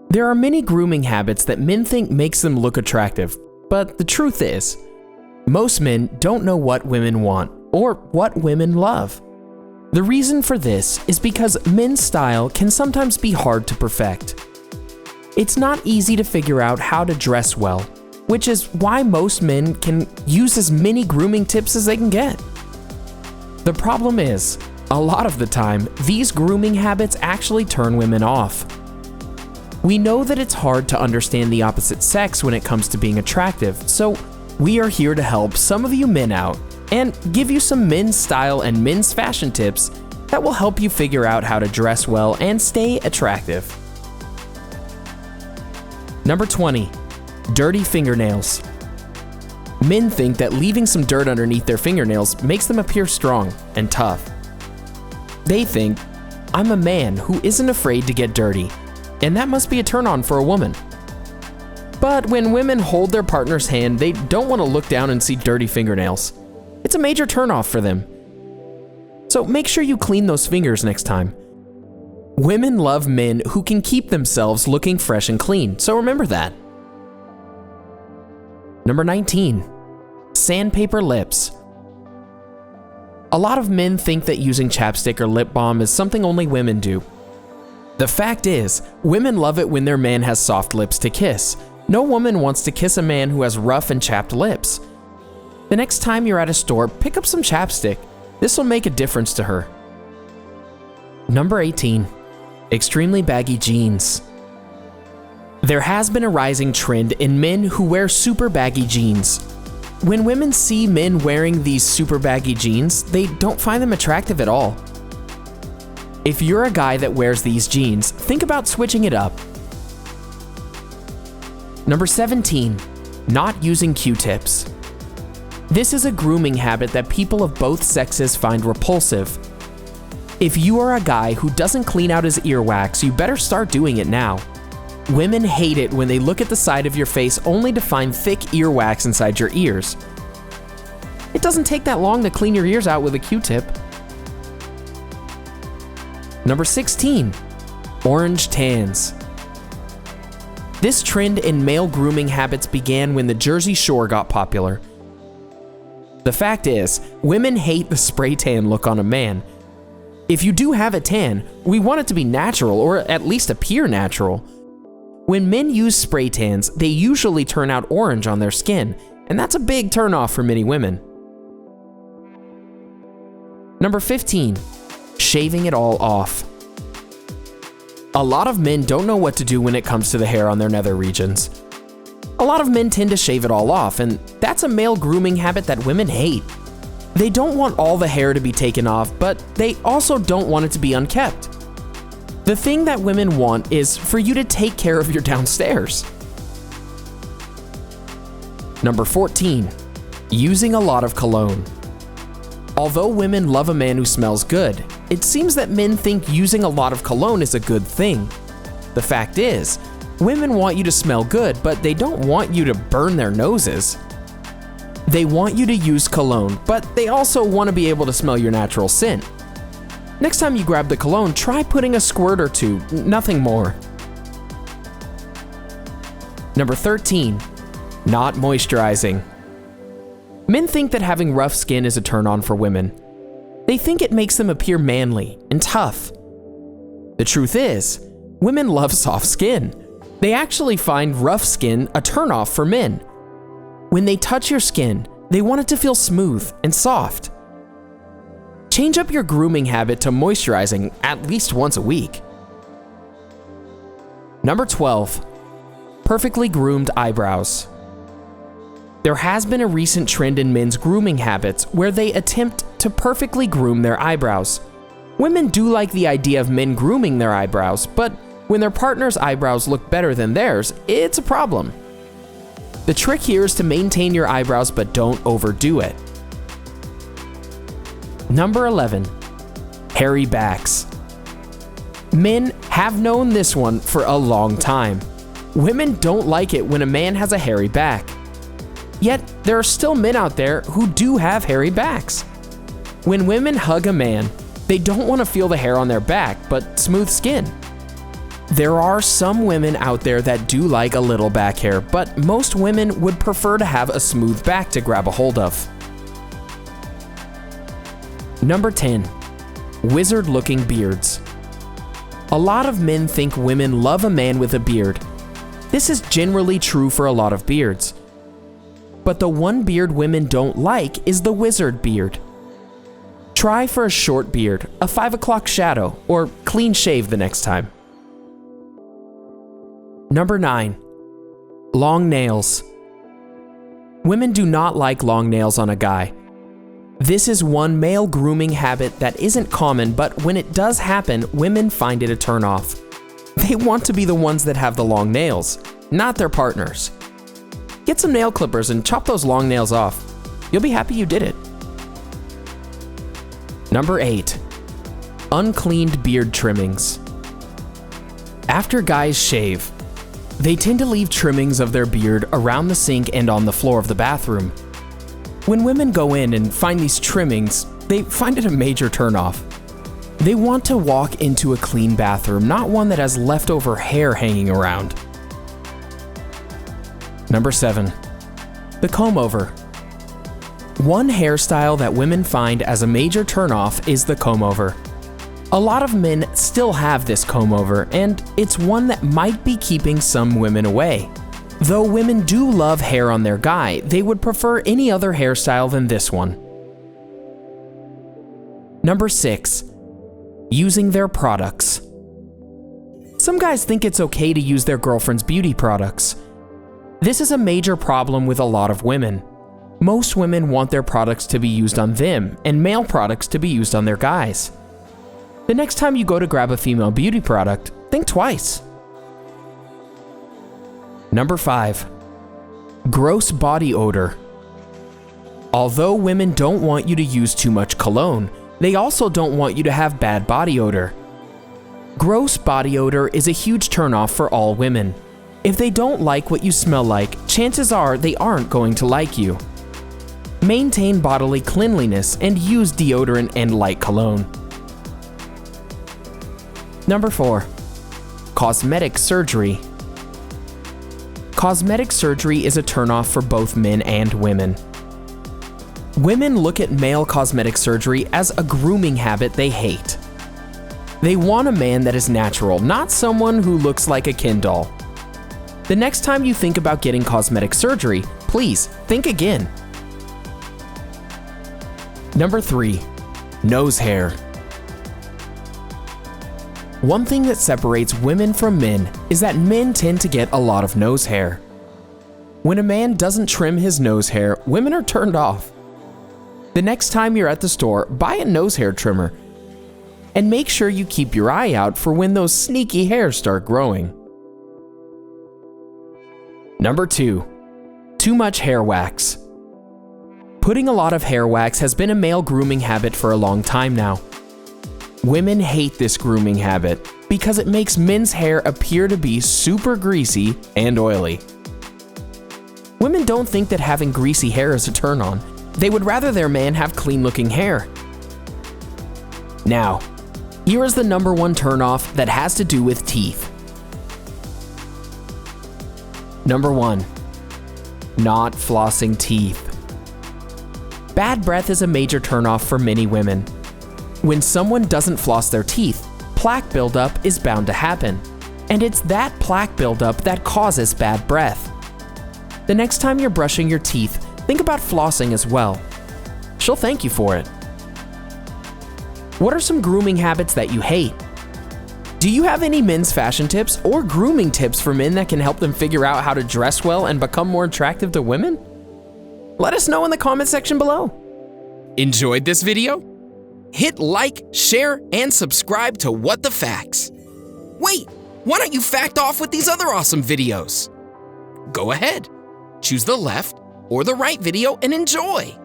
There are many grooming habits that men think makes them look attractive, but the truth is, most men don't know what women want or what women love. The reason for this is because men's style can sometimes be hard to perfect. It's not easy to figure out how to dress well, which is why most men can use as many grooming tips as they can get. The problem is, a lot of the time, these grooming habits actually turn women off. We know that it's hard to understand the opposite sex when it comes to being attractive, so we are here to help some of you men out and give you some men's style and men's fashion tips that will help you figure out how to dress well and stay attractive. Number 20, dirty fingernails. Men think that leaving some dirt underneath their fingernails makes them appear strong and tough. They think, I'm a man who isn't afraid to get dirty, and that must be a turn-on for a woman. But when women hold their partner's hand, they don't want to look down and see dirty fingernails. It's a major turn-off for them. So make sure you clean those fingers next time. Women love men who can keep themselves looking fresh and clean, so remember that. Number 19, Sandpaper Lips. A lot of men think that using chapstick or lip balm is something only women do. The fact is, women love it when their man has soft lips to kiss. No woman wants to kiss a man who has rough and chapped lips. The next time you're at a store, pick up some chapstick. This will make a difference to her. Number 18, extremely baggy jeans. There has been a rising trend in men who wear super baggy jeans. When women see men wearing these super baggy jeans, they don't find them attractive at all. If you're a guy that wears these jeans, think about switching it up. Number 17, not using Q-tips. This is a grooming habit that people of both sexes find repulsive. If you are a guy who doesn't clean out his earwax, you better start doing it now. Women hate it when they look at the side of your face only to find thick earwax inside your ears. It doesn't take that long to clean your ears out with a Q-tip. Number 16, orange tans. This trend in male grooming habits began when the Jersey Shore got popular. The fact is, women hate the spray tan look on a man. If you do have a tan, we want it to be natural or at least appear natural. When men use spray tans, they usually turn out orange on their skin, and that's a big turnoff for many women. Number 15, shaving it all off. A lot of men don't know what to do when it comes to the hair on their nether regions. A lot of men tend to shave it all off, and that's a male grooming habit that women hate. They don't want all the hair to be taken off, but they also don't want it to be unkept. The thing that women want is for you to take care of your downstairs. Number 14, using a lot of cologne. Although women love a man who smells good, it seems that men think using a lot of cologne is a good thing. The fact is, women want you to smell good, but they don't want you to burn their noses. They want you to use cologne, but they also want to be able to smell your natural scent. Next time you grab the cologne, try putting a squirt or two, nothing more. Number 13, not moisturizing. Men think that having rough skin is a turn-on for women. They think it makes them appear manly and tough. The truth is, women love soft skin. They actually find rough skin a turn-off for men. When they touch your skin, they want it to feel smooth and soft. Change up your grooming habit to moisturizing at least once a week. Number 12, perfectly groomed eyebrows. There has been a recent trend in men's grooming habits where they attempt to perfectly groom their eyebrows. Women do like the idea of men grooming their eyebrows, but when their partner's eyebrows look better than theirs, it's a problem. The trick here is to maintain your eyebrows but don't overdo it. Number 11, hairy backs. Men have known this one for a long time. Women don't like it when a man has a hairy back. Yet, there are still men out there who do have hairy backs. When women hug a man, they don't want to feel the hair on their back, but smooth skin. There are some women out there that do like a little back hair, but most women would prefer to have a smooth back to grab a hold of. Number 10. Wizard-looking beards. A lot of men think women love a man with a beard. This is generally true for a lot of beards. But the one beard women don't like is the wizard beard. Try for a short beard, a 5 o'clock shadow, or clean shave the next time. Number 9. Long nails. Women do not like long nails on a guy. This is one male grooming habit that isn't common, but when it does happen, women find it a turnoff. They want to be the ones that have the long nails, not their partners. Get some nail clippers and chop those long nails off. You'll be happy you did it. Number 8. Uncleaned beard trimmings. After guys shave, they tend to leave trimmings of their beard around the sink and on the floor of the bathroom. When women go in and find these trimmings, they find it a major turnoff. They want to walk into a clean bathroom, not one that has leftover hair hanging around. Number 7. The combover. One hairstyle that women find as a major turnoff is the combover. A lot of men still have this combover, and it's one that might be keeping some women away. Though women do love hair on their guy, they would prefer any other hairstyle than this one. Number 6. Using their products. Some guys think it's okay to use their girlfriend's beauty products. This is a major problem with a lot of women. Most women want their products to be used on them, and male products to be used on their guys. The next time you go to grab a female beauty product, think twice. Number 5. Gross body odor. Although women don't want you to use too much cologne, they also don't want you to have bad body odor. Gross body odor is a huge turnoff for all women. If they don't like what you smell like, chances are they aren't going to like you. Maintain bodily cleanliness and use deodorant and light cologne. Number 4. Cosmetic surgery. Cosmetic surgery is a turnoff for both men and women. Women look at male cosmetic surgery as a grooming habit they hate. They want a man that is natural, not someone who looks like a Ken doll. The next time you think about getting cosmetic surgery, please think again. Number 3. Nose hair. One thing that separates women from men is that men tend to get a lot of nose hair. When a man doesn't trim his nose hair, women are turned off. The next time you're at the store, buy a nose hair trimmer. And make sure you keep your eye out for when those sneaky hairs start growing. Number 2. Too much hair wax. Putting a lot of hair wax has been a male grooming habit for a long time now. Women hate this grooming habit because it makes men's hair appear to be super greasy and oily. Women don't think that having greasy hair is a turn on. They would rather their man have clean looking hair. Now, here is the number 1 turnoff that has to do with teeth. Number 1. Not flossing teeth. Bad breath is a major turnoff for many women. When someone doesn't floss their teeth, plaque buildup is bound to happen, and it's that plaque buildup that causes bad breath. The next time you're brushing your teeth, think about flossing as well. She'll thank you for it. What are some grooming habits that you hate? Do you have any men's fashion tips or grooming tips for men that can help them figure out how to dress well and become more attractive to women? Let us know in the comment section below. Enjoyed this video? Hit like, share, and subscribe to What the Facts. Wait, why don't you fact off with these other awesome videos? Go ahead, choose the left or the right video and enjoy.